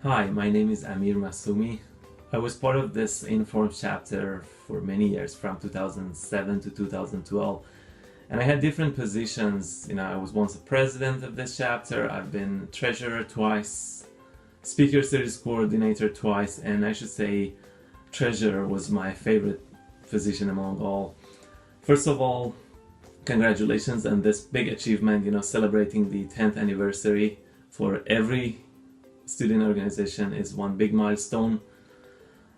Hi, my name is Amir Masumi. I was part of this Inform chapter for many years, from 2007 to 2012, and I had different positions. I was once a president of this chapter, I've been treasurer twice, speaker series coordinator twice, and I should say treasurer was my favorite position among all. First of all, congratulations on this big achievement, celebrating the 10th anniversary. For every student organization is one big milestone.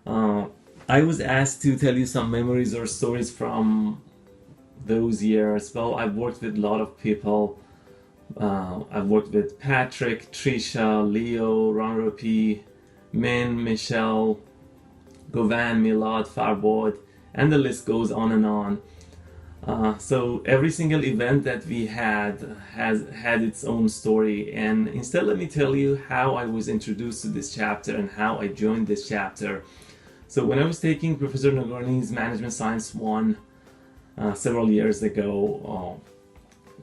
I was asked to tell you some memories or stories from those years. Well, I've worked with a lot of people. I've worked with Patrick, Trisha, Leo, Ron Min, Michelle, Govan, Milad, Farbod, and the list goes on and on. So every single event that we has had its own story, and instead let me tell you how I was introduced to this chapter and how I joined this chapter. So when I was taking Professor Nagorny's Management Science 1 several years ago,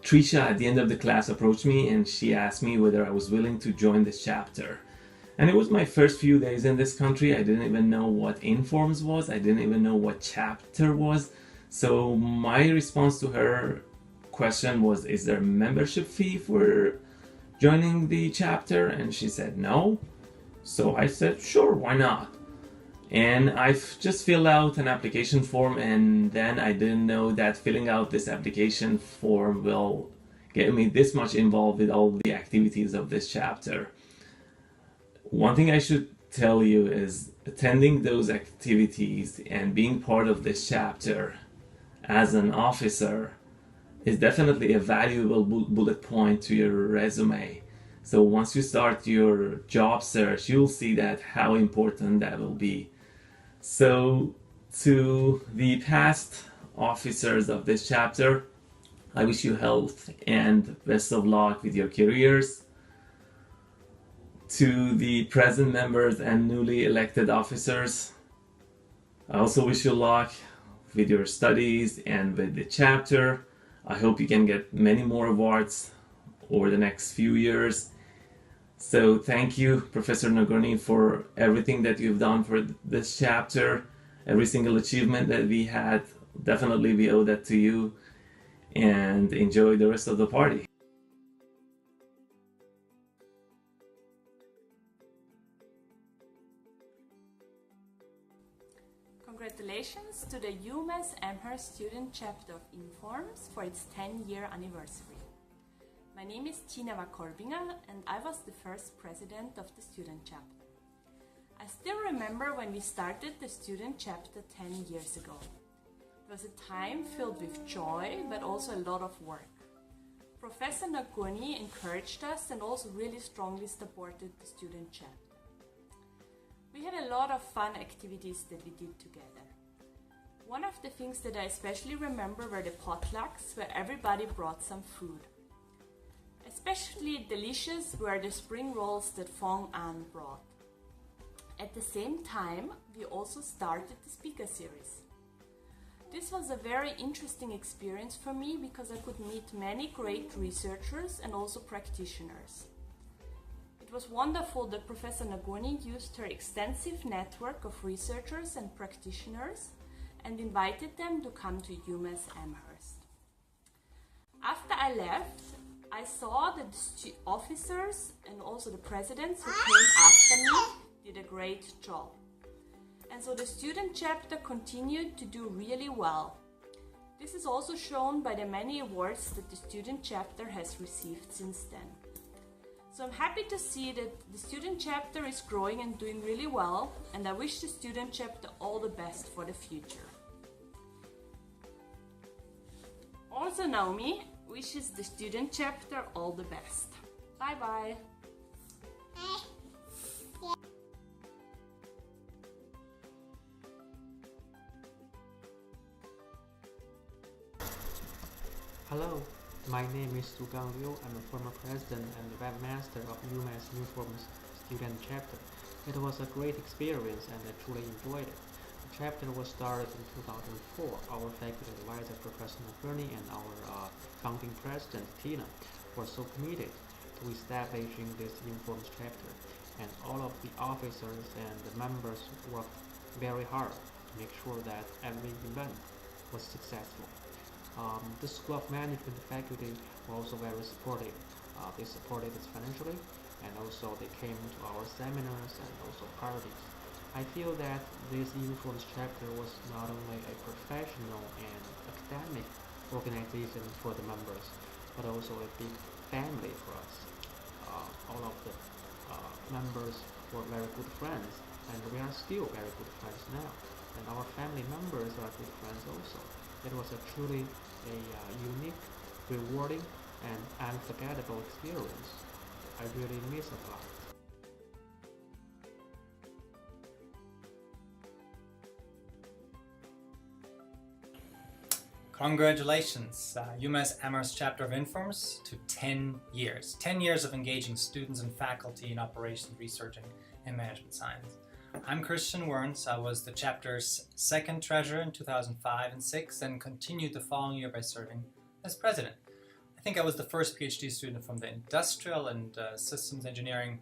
Trisha at the end of the class approached me and she asked me whether I was willing to join this chapter. And it was my first few days in this country. I didn't even know what Informs was. I didn't even know what chapter was. So my response to her question was, is there a membership fee for joining the chapter? And she said no. So I said, sure, why not? And I've just filled out an application form, and then I didn't know that filling out this application form will get me this much involved with all the activities of this chapter. One thing I should tell you is attending those activities and being part of this chapter as an officer is definitely a valuable bullet point to your resume. So once you start your job search, you'll see that how important that will be. So to the past officers of this chapter, I wish you health and best of luck with your careers. To the present members and newly elected officers, I also wish you luck with your studies and with the chapter. I hope you can get many more awards over the next few years. So thank you, Professor Nagorny, for everything that you've done for this chapter. Every single achievement that we had, definitely we owe that to you. And enjoy the rest of the party. Congratulations to the UMass Amherst Student Chapter of Informs for its 10-year anniversary. My name is Tina Korbinger and I was the first president of the student chapter. I still remember when we started the student chapter 10 years ago. It was a time filled with joy but also a lot of work. Professor Nagorny encouraged us and also really strongly supported the student chapter. We had a lot of fun activities that we did together. One of the things that I especially remember were the potlucks, where everybody brought some food. Especially delicious were the spring rolls that Fong An brought. At the same time, we also started the speaker series. This was a very interesting experience for me because I could meet many great researchers and also practitioners. It was wonderful that Professor Nagorny used her extensive network of researchers and practitioners and invited them to come to UMass Amherst. After I left, I saw that the officers and also the presidents who came after me did a great job. And so the student chapter continued to do really well. This is also shown by the many awards that the student chapter has received since then. So I'm happy to see that the student chapter is growing and doing really well, and I wish the student chapter all the best for the future. Also, Naomi wishes the student chapter all the best. Bye bye. Hello, my name is Sugang Liu. I'm a former president and webmaster of UMass Newform's student chapter. It was a great experience and I truly enjoyed it. The chapter was started in 2004. Our faculty advisor, Professor Nagorny, and our founding president, Tina, were so committed to establishing this Informs chapter. and all of the officers and the members worked very hard to make sure that every event was successful. The School of Management faculty were also very supportive. They supported us financially, and also they came to our seminars and also parties. I feel that this Uniforms chapter was not only a professional and academic organization for the members, but also a big family for us. All of the members were very good friends, and we are still very good friends now. And our family members are good friends also. It was a truly a unique, rewarding, and unforgettable experience. I really miss it a lot. Congratulations, UMass Amherst Chapter of Informs to 10 years. 10 years of engaging students and faculty in operations, research, and management science. I'm Christian Werns. I was the chapter's second treasurer in 2005 and 6 and continued the following year by serving as president. I think I was the first PhD student from the industrial and systems engineering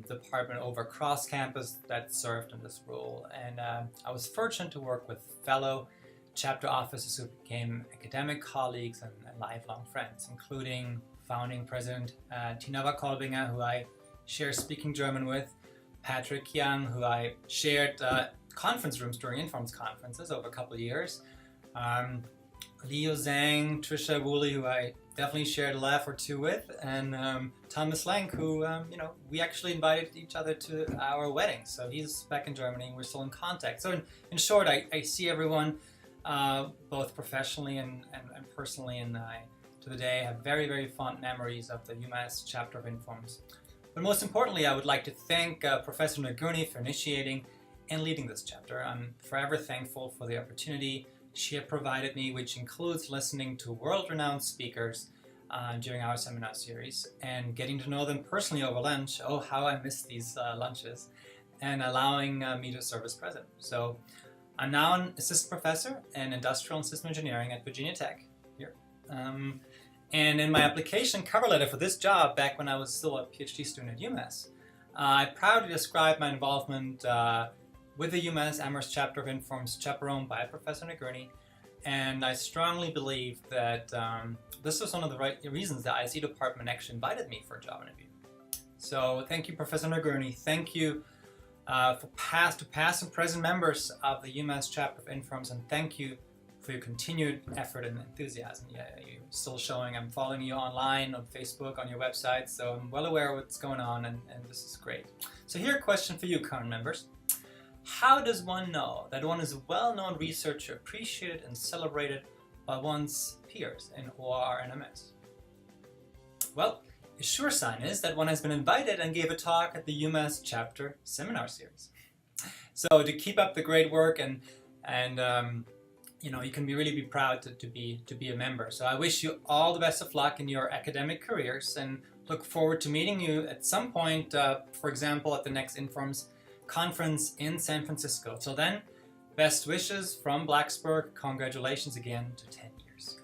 department over cross campus that served in this role. And I was fortunate to work with fellow chapter officers who became academic colleagues and lifelong friends, including founding president Tina Kolbinger, who I share speaking German with, Patrick Young, who I shared conference rooms during Informs conferences over a couple of years, Leo Zhang, Trisha Woolley, who I definitely shared a laugh or two with, and Thomas Lang, who we actually invited each other to our wedding. So he's back in Germany and we're still in contact. So in short, I see everyone both professionally and personally, and I, to the day, have very, very fond memories of the UMass Chapter of Informs. But most importantly, I would like to thank Professor Nagurni for initiating and leading this chapter. I'm forever thankful for the opportunity she had provided me, which includes listening to world-renowned speakers during our seminar series and getting to know them personally over lunch. Oh, how I miss these lunches, and allowing me to serve as president. So I'm now an assistant professor in industrial and system engineering at Virginia Tech here. And in my application cover letter for this job, back when I was still a PhD student at UMass, I proudly described my involvement with the UMass Amherst Chapter of Informs, chaperoned by Professor Nagurni. And I strongly believe that this was one of the right reasons the IC department actually invited me for a job interview. So thank you, Professor Nagurni. Thank you to past and present members of the UMass Chapter of Informs, and thank you for your continued effort and enthusiasm. Yeah, you're still showing. I'm following you online on Facebook, on your website, so I'm well aware of what's going on, and this is great. So here a question for you, current members. How does one know that one is a well-known researcher, appreciated and celebrated by one's peers in OR and MS? Well, a sure sign is that one has been invited and gave a talk at the UMass Chapter Seminar Series. So to keep up the great work, and you can really be proud to be a member. So I wish you all the best of luck in your academic careers, and look forward to meeting you at some point, for example, at the next Informs conference in San Francisco. Till then, best wishes from Blacksburg. Congratulations again to 10 years.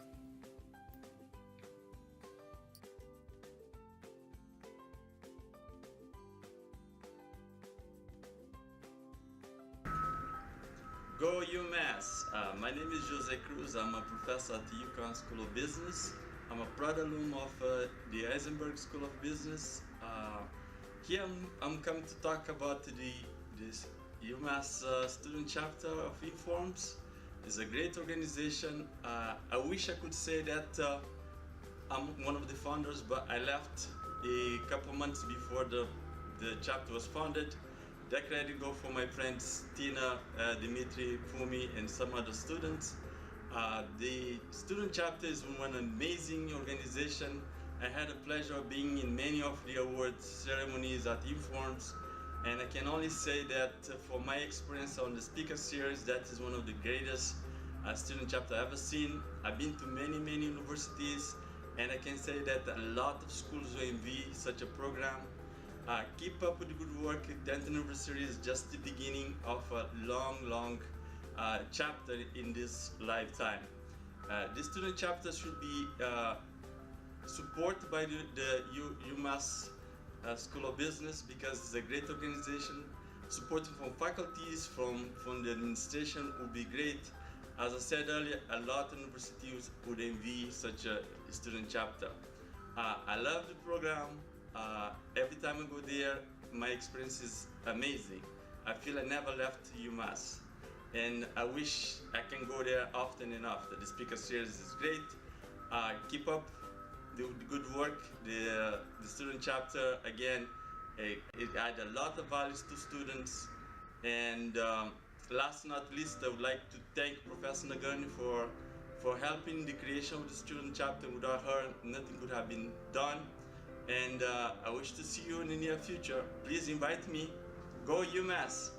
Go UMass! My name is Jose Cruz. I'm a professor at the UConn School of Business. I'm a proud alum of the Eisenberg School of Business. Here I'm coming to talk about this UMass student chapter of Informs. It's a great organization. I wish I could say that I'm one of the founders, but I left a couple months before the chapter was founded. That credit go for my friends Tina, Dimitri, Fumi, and some other students. The student chapter is one amazing organization. I had the pleasure of being in many of the awards ceremonies at Informs, and I can only say that for my experience on the speaker series, that is one of the greatest student chapter I've ever seen. I've been to many universities, and I can say that a lot of schools will envy such a program. Keep up with the good work. Denton University is just the beginning of a long chapter in this lifetime. The student chapter should be supported by the UMass School of Business because it's a great organization. Supporting from faculties, from the administration would be great. As I said earlier, a lot of universities would envy such a student chapter. I love the program. Every time I go there, my experience is amazing. I feel I never left UMass. And I wish I can go there often enough. The speaker series is great. Keep up the good work. The student chapter, again, it add a lot of values to students. And last but not least, I would like to thank Professor Nagani for helping the creation of the student chapter. Without her, nothing could have been done. And I wish to see you in the near future. Please invite me. Go UMass!